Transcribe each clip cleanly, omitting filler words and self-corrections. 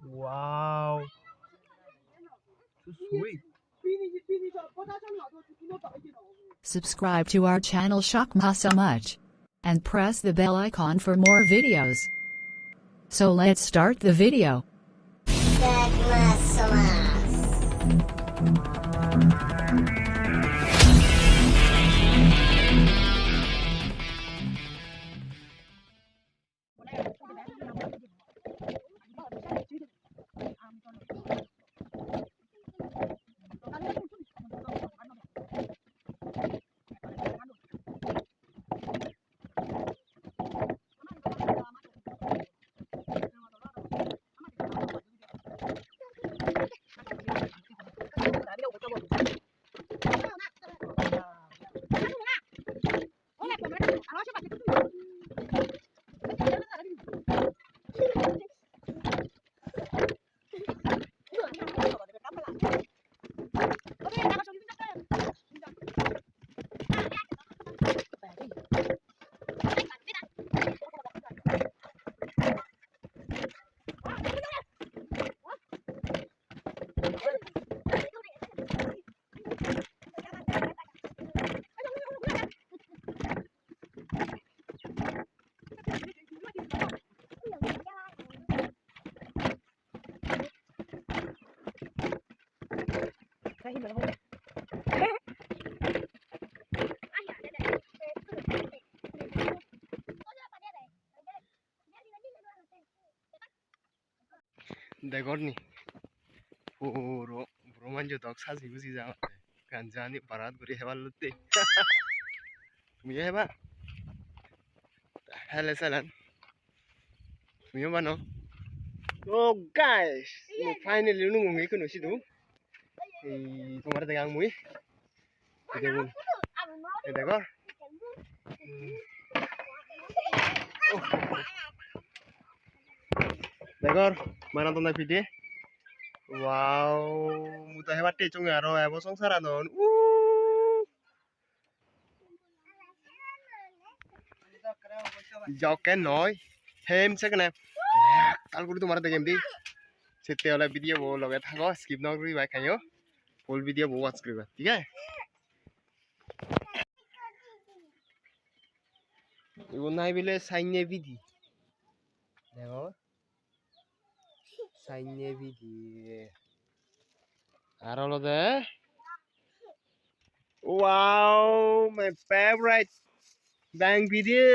Wow. So sweet. Subscribe to our channel Chakma Sainne and press the bell icon for more videos. So let's start the video. Chakma Sainne. Degorni. Boro manjo dog saji busi jama. Ganjani barat guri hewan lutte. Tumiyo heba. Hello salan. Tumiyo bano. Oh guys, finally nungu kuno sidu. Tomar tegang mui. Degun. Degor. Degor, mana tonda pide? Wow, muta hebat te chung aro ebo songsara non. Joken noi. Hem second nap. Tal guru tomar tegem di. Sette वाला video वो लगे था skip ना करी भाई खाइयो full video वो watch करिएगा ठीक है ये नहीं बिले साइने विधि देखो साइने विधि आरो लो दे wow my favorite bang video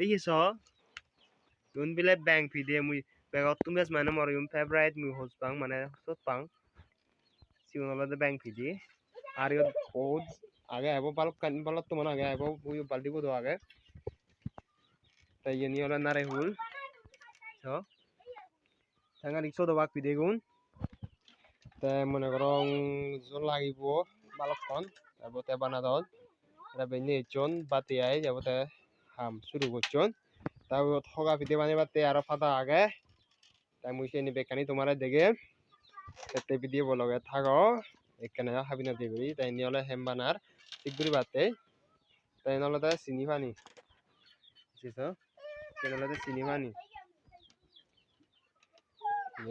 ये सो तुम बिले bang video मुझे Pero tú ves mana moro yung favorite mu host pang mana sot pang si uno lo de bank pidi ario od age abo balok kan balot to mana age abo uyu baldi ko do age ta yeni ola nare hul so tanga rikso do bak pidi gun ta mone gorong zon lagi bo balok kon abo te bana dot ra benne chon bati ai abo te ham suru go chon ta hoga pidi bane bate aro fada age তাই মুই সেনি বেকানি তোমারে দেখে তেতে video বলগে থাকো এখানে হাবিনা দেবি তাই নিয়লে হেমবানার ঠিকগুরি বাতে তাই নলে তা চিনি পানি বুঝছো কেনলে তা চিনি পানি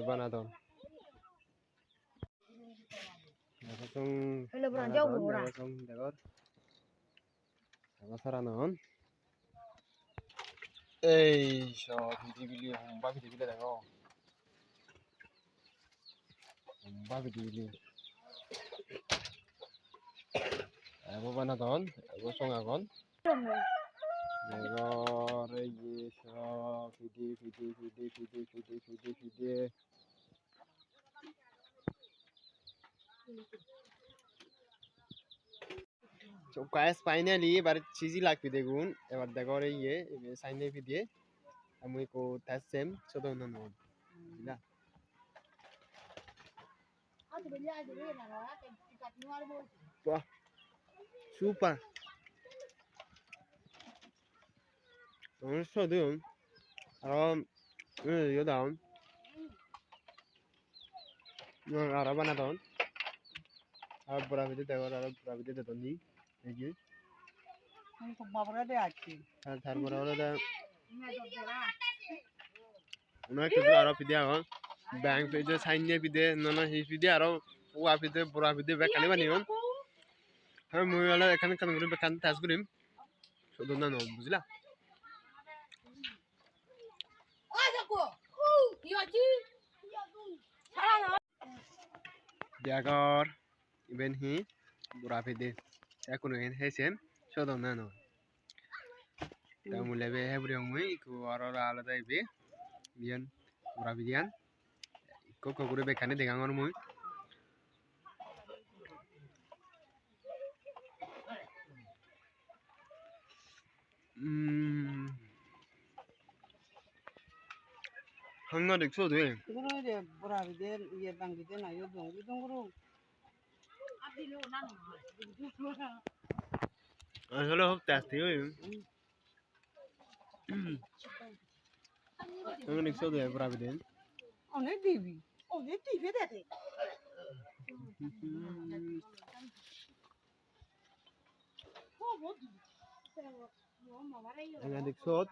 বানা দাও এখন হলো বড় যাও বড় এখন দেখো সারা নন এই সব ভিডিও হোমবা ভিডিও দেখো Babi dili. Abo bana don, abo songa gon. Nego regi so video. So guys finally bar cheesy lag video gun. Ebar dego re ye sign video. Amui ko test sem chodo no no. Na. Wah, super. So doon. Yo down. Yo araba na doon. Bora video দেখো bora video দেখো নি এই যে আমি তো বাবরা দে আছি আর তারপরে হলো Una kedua aro pide agon. Bang pide sainne pide nona hi pide aro owa pide bora pide bekani bani on. Har mui ala ekan kan guri bekan tas gurim. Sodona no buzila. Diagor iben hi bora pide. Ekunu hen hesen sodona no. Tamu lebe hebri mui ku aro ala dai be. Bian bora pidian. Kok guri bekani degangon mui. 한나릭 써도 돼. 그거는 이제 뭐라 비대 이게 방 비대나 요동 이동으로 solo hop tasti hoy. 한나릭 써도 돼, 브라비덴. 어네 디비 어네 디비 되대 한나릭 써.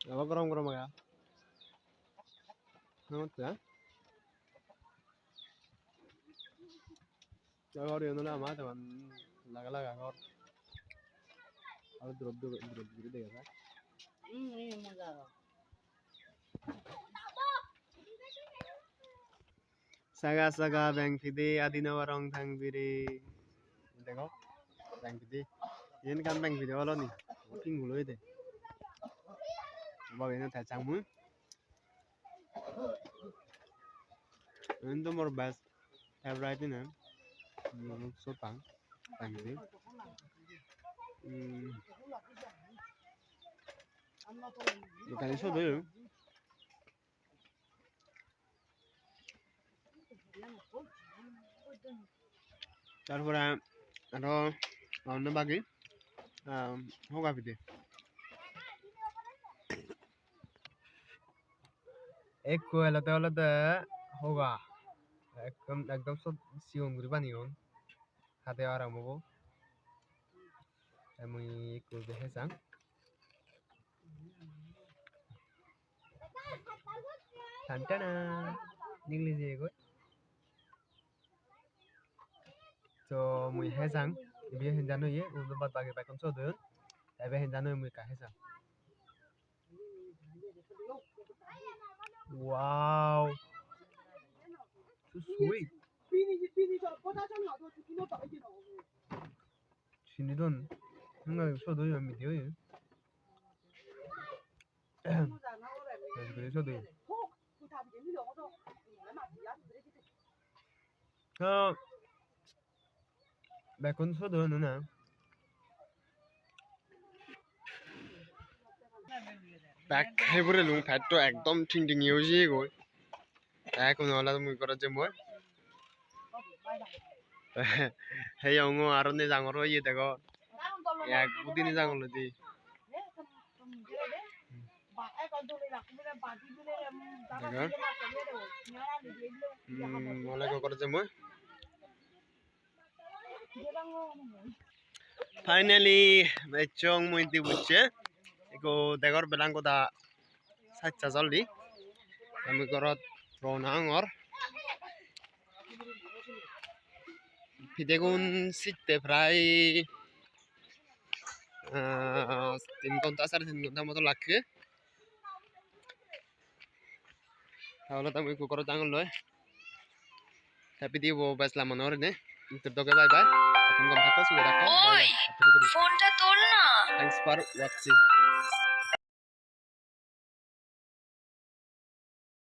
apa kurang ya? Nggak ya? Kalau dia nuna mah teman laga kor. Kalau drop gitu deh kan? iya mangga Saga bang pide adina warong thang biri. Dekho, bang pide. Ini kan bang pide wala nih. King gulo ite. Coba ini tacang mu. Ini tuh more best favorite ini. So bang pide. Bukan iso deh. তারপরে আরো অন্য বাকি হোগা পিঠে এক কোয়েলাতে হলতে হোগা একদম সব সিওন গুলি বানিয়ন হাতে আরাম হবো আমি করবে হেসাং টানটানা নিগলি দিয়ে গো so mui hesang biar henjano ye untuk bat bagi pakon so dun tapi henjano mui ka hesang wow so sweet sini don enggak so dun yang video ye so dun so bakon so dun na back হেবুরে লুং ফ্যাটটো একদম ঠিংঠিং Yuji গই এখন হলা মুই করা যে মই হে অঙ্গ আরনে জাঙর ইয়ে দেখো এক বুদিনি জাঙল দি মলে করা যে মই ফাইনালি মেচং মই দি বুঝছে iko dekor belang ko da sacha jaldi kami korot ronangor pidegun sitte prai 3 ঘন্টা 3.5 ঘন্টা মতো লাগবে তাহলে তুমি কুকুর জাঙ্গল লয় হ্যাপি দিব বেসলাম মনে হরে তোর দোকে বাই বাই এখন কম থাকো সুবিধা রাখো ফোনটা তোল না থ্যাঙ্কস ফর ওয়াচিং